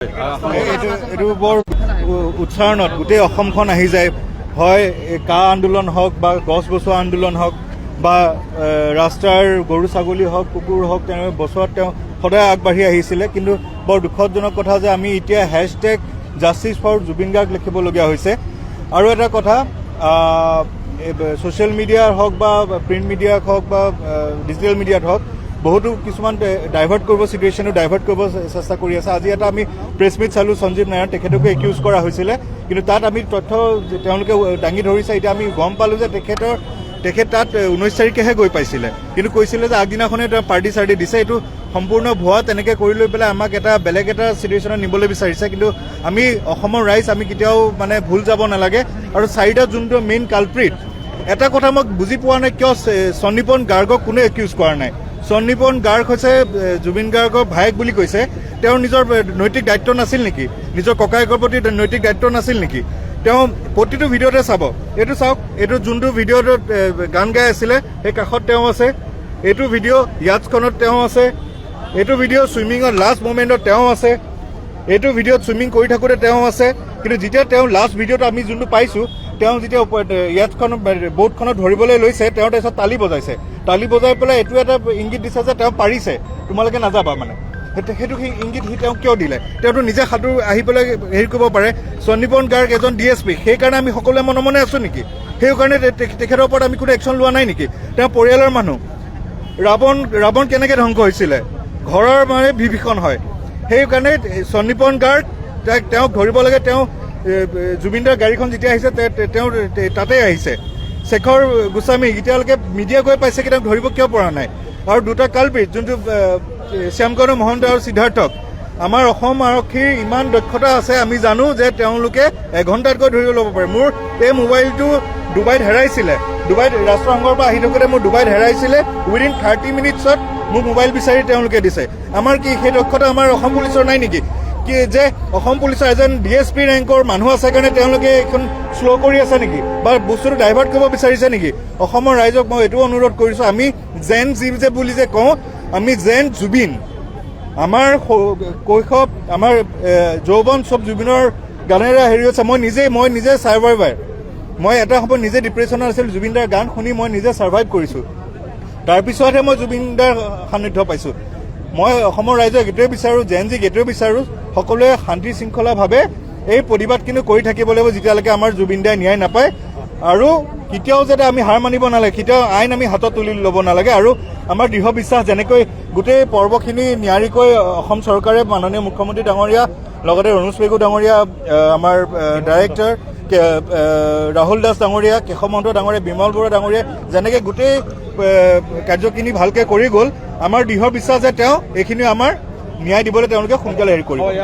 এইটো বৰ উচ্চাৰণত গোটেই অসমখন আহি যায় হয় কা আন্দোলন হওক বা গছ বছোৱা আন্দোলন হওক বা ৰাস্তাৰ গৰু ছাগলী হওক কুকুৰ হওক তেওঁ বছোৱাত তেওঁ সদায় আগবাঢ়ি আহিছিলে কিন্তু বৰ দুখদজনক কথা যে আমি এতিয়া hashtag justice for Zubeen Garg লিখিবলগীয়া হৈছে আৰু এটা কথা ছ'চিয়েল মিডিয়াৰ হওক বা প্ৰিণ্ট মিডিয়াত হওক বা ডিজিটেল মিডিয়াত হওক বহুতো কিছুমান ডাইভাৰ্ট কৰিব চিটুৱেশ্যনো ডাইভাৰ্ট কৰিব চেষ্টা কৰি আছে আজি এটা আমি প্ৰেছ মিট চালোঁ সঞ্জীৱ নায়াৰ তেখেতকো একিউজ কৰা হৈছিলে কিন্তু তাত আমি তথ্য তেওঁলোকে দাঙি ধৰিছে এতিয়া আমি গম পালোঁ যে তেখেত তাত 19 তাৰিখেহে গৈ পাইছিলে কিন্তু কৈছিলে যে আগদিনাখনে তেওঁ পাৰ্টি চাৰ্টি দিছে এইটো সম্পূৰ্ণ ভুৱা তেনেকৈ কৰি লৈ পেলাই আমাক এটা বেলেগ এটা চিটুৱেশ্যনত নিবলৈ বিচাৰিছে কিন্তু আমি অসমৰ ৰাইজ আমি কেতিয়াও মানে ভুল যাব নালাগে আৰু চাৰিটা যোনটো মেইন কালপ্ৰিট এটা কথা মই বুজি পোৱা নাই কিয় সন্দিপন গাৰ্গক কোনে একিউজ কৰা নাই সন্দিপন গাৰ্গ হৈছে জুবিন গাৰ্গৰ ভায়েক বুলি কৈছে তেওঁৰ নিজৰ নৈতিক দায়িত্ব নাছিল নেকি নিজৰ ককায়েকৰ প্ৰতি নৈতিক দায়িত্ব নাছিল নেকি তেওঁ প্ৰতিটো ভিডিঅ'তে চাব এইটো চাওক এইটো যোনটো ভিডিঅ'ত গান গাই আছিলে সেই কাষত তেওঁ আছে এইটো ভিডিঅ' ইয়াচখনত তেওঁ আছে এইটো ভিডিঅ' চুইমিঙৰ লাষ্ট মুমেণ্টত তেওঁ আছে এইটো ভিডিঅ'ত চুইমিং কৰি থাকোঁতে তেওঁ আছে কিন্তু যেতিয়া তেওঁ লাষ্ট ভিডিঅ'টো আমি যোনটো পাইছোঁ তেওঁ যেতিয়া ইয়াতখন ব'টখনত ধৰিবলৈ লৈছে তেওঁ তাৰপিছত তালি বজাই পেলাই এইটো এটা ইংগিত দিছে যে তেওঁ পাৰিছে তোমালোকে নাযাবা মানে সেইটো ইংগিত সি তেওঁ কিয় দিলে তেওঁতো নিজে সাঁতোৰ আহি পেলাই হেৰি কৰিব পাৰে সন্দিপন গাৰ্গ এজন DSP সেইকাৰণে আমি সকলোৱে মনে মনে আছোঁ নেকি সেইকাৰণে তেখেতৰ ওপৰত আমি কোনো একশ্যন লোৱা নাই নেকি তেওঁ পৰিয়ালৰ মানুহ ৰাৱণ কেনেকৈ ধ্বংস হৈছিলে ঘৰৰ মানে বিভীষণ হয় সেইকাৰণে সন্দিপন গাৰ্গ তেওঁক ধৰিব লাগে তেওঁ জুবিনদাৰ গাড়ীখন যেতিয়া আহিছে তেওঁ তাতে আহিছে শেখৰ গোস্বামী এতিয়ালৈকে মিডিয়া গৈ পাইছে কি তেওঁক ধৰিব কিয় পৰা নাই আৰু দুটা কালপ্ৰিট যোনটো শ্যামকানু মহন্ত আৰু সিদ্ধাৰ্থক আমাৰ অসম আৰক্ষীৰ ইমান দক্ষতা আছে আমি জানো যে তেওঁলোকে এঘণ্টাত গৈ ধৰি ল'ব পাৰে মোৰ এই মোবাইলটো ডুবাইত হেৰাইছিলে ডুবাইত ৰাষ্ট্ৰসংঘৰ পৰা আহি থাকোঁতে মোৰ ডুবাইত হেৰাইছিলে উইদিন 30 মিনিটছত মোক মোবাইল বিচাৰি তেওঁলোকে দিছে আমাৰ কি সেই দক্ষতা আমাৰ অসম পুলিচৰ নাই নেকি কি যে অসম পুলিচৰ এজন DSP ৰেংকৰ মানুহ আছে কাৰণে তেওঁলোকে এখন শ্ল' কৰি আছে নেকি বা বস্তুটো ডাইভাৰ্ট কৰিব বিচাৰিছে নেকি অসমৰ ৰাইজক মই এইটো অনুৰোধ কৰিছোঁ আমি জেন জি যে বুলি যে কওঁ আমি জেন জুবিন আমাৰ কৈশৱ আমাৰ যৌৱন চব জুবিনৰ গানেৰে হেৰি হৈছে মই নিজে ছাৰ্ভাইভাৰ মই এটা সময় নিজে ডিপ্ৰেশ্যনত আছিলোঁ জুবিনদাৰ গান শুনি মই নিজে ছাৰ্ভাইভ কৰিছোঁ তাৰপিছতহে মই জুবিনদাৰ সান্নিধ্য পাইছোঁ মই অসমৰ ৰাইজক এইটোৱে বিচাৰোঁ জেন জিক এইটোৱে বিচাৰোঁ সকলোৱে শান্তি শৃংখলাভাৱে এই প্ৰতিবাদ কিন্তু কৰি থাকিব লাগিব যেতিয়ালৈকে আমাৰ জুবিনদাই ন্যায় নাপায় আৰু কেতিয়াও যাতে আমি হাৰ মানিব নালাগে কেতিয়াও আইন আমি হাতত তুলি ল'ব নালাগে আৰু আমাৰ দৃঢ় বিশ্বাস যেনেকৈ গোটেই পৰ্বখিনি নিয়াৰিকৈ অসম চৰকাৰে মাননীয় মুখ্যমন্ত্ৰী ডাঙৰীয়া লগতে ৰণোজ পেগু ডাঙৰীয়া আমাৰ ডাইৰেক্টৰ ৰাহুল দাস ডাঙৰীয়া কেশৱ মহন্ত ডাঙৰীয়া বিমল বৰুৱা ডাঙৰীয়া যেনেকৈ গোটেই কাৰ্যখিনি ভালকৈ কৰি গ'ল আমাৰ দৃঢ় বিশ্বাস যে তেওঁ এইখিনি আমাৰ ন্যায় দিবলৈ তেওঁলোকে সোনকালে হেৰি কৰিব